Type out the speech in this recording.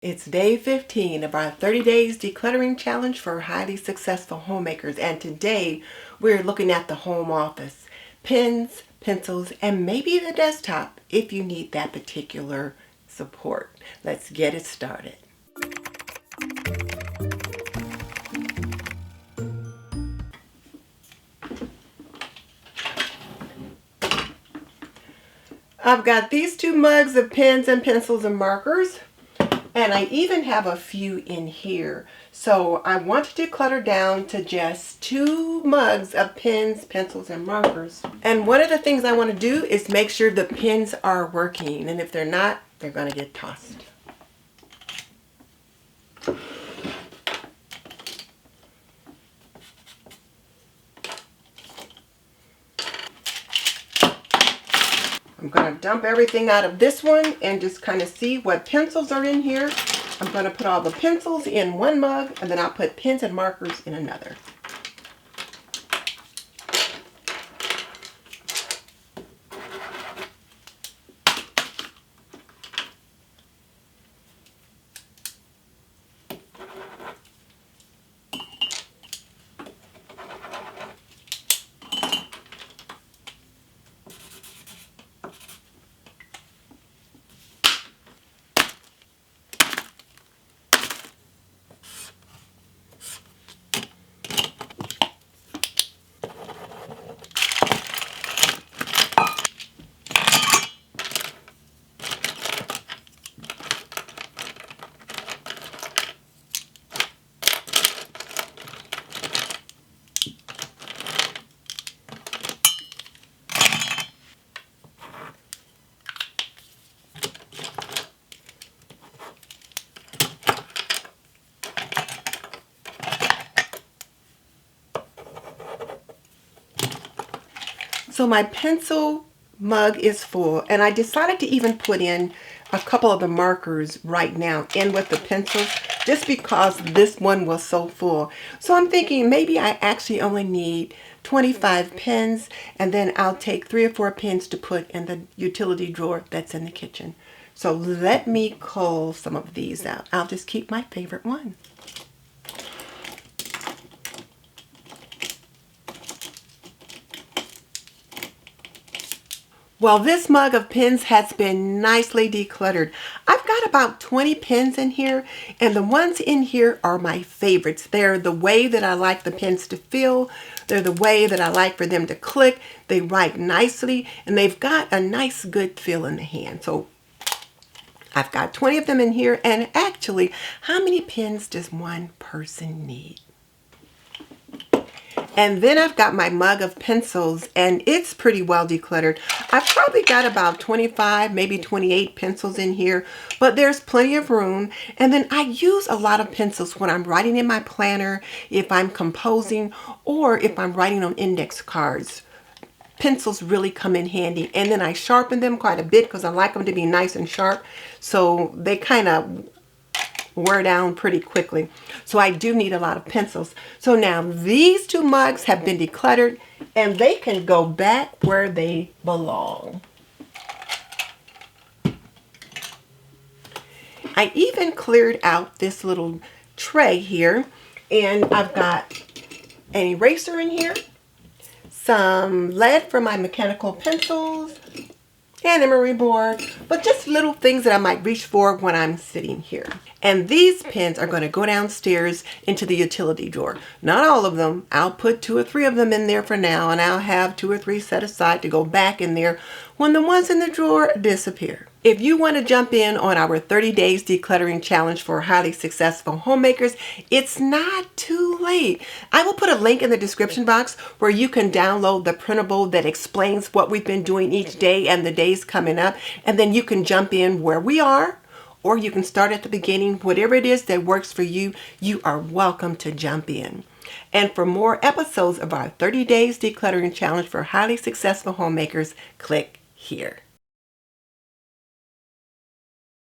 It's day 15 of our 30 Days Decluttering Challenge for Highly Successful Homemakers, and today we're looking at the home office. Pens, pencils, and maybe the desktop if you need that particular support. Let's get it started. I've got these two mugs of pens and pencils and markers. And I even have a few in here. So I want to declutter down to just 2 mugs of pens, pencils, and markers. And one of the things I want to do is make sure the pens are working. And if they're not, they're going to get tossed. I'm going to dump everything out of this one and just kind of see what pencils are in here. I'm going to put all the pencils in one mug, and then I'll put pens and markers in another. So my pencil mug is full, and I decided to even put in a couple of the markers right now in with the pencils just because this one was so full. So I'm thinking maybe I actually only need 25 pens, and then I'll take 3 or 4 pens to put in the utility drawer that's in the kitchen. So let me cull some of these out. I'll just keep my favorite one. Well, this mug of pens has been nicely decluttered. I've got about 20 pens in here, and the ones in here are my favorites. They're the way that I like the pens to feel. They're the way that I like for them to click. They write nicely, and they've got a nice, good feel in the hand. So I've got 20 of them in here, and actually, how many pens does one person need? And then I've got my mug of pencils, and it's pretty well decluttered. I've probably got about 25, maybe 28 pencils in here, but there's plenty of room. And then I use a lot of pencils when I'm writing in my planner, if I'm composing, or if I'm writing on index cards. Pencils really come in handy. And then I sharpen them quite a bit because I like them to be nice and sharp. So they kind of wear down pretty quickly. So I do need a lot of pencils. So now these 2 mugs have been decluttered, and they can go back where they belong. I even cleared out this little tray here, and I've got an eraser in here, some lead for my mechanical pencils, and emery board, but just little things that I might reach for when I'm sitting here. And these pens are going to go downstairs into the utility drawer. Not all of them. I'll put 2 or 3 of them in there for now, and I'll have 2 or 3 set aside to go back in there when the ones in the drawer disappear. If you want to jump in on our 30 Days Decluttering Challenge for Highly Successful Homemakers, it's not too late. I will put a link in the description box where you can download the printable that explains what we've been doing each day and the days coming up, and then you can jump in where we are, or you can start at the beginning. Whatever it is that works for you, you are welcome to jump in. And for more episodes of our 30 Days Decluttering Challenge for Highly Successful Homemakers, click here.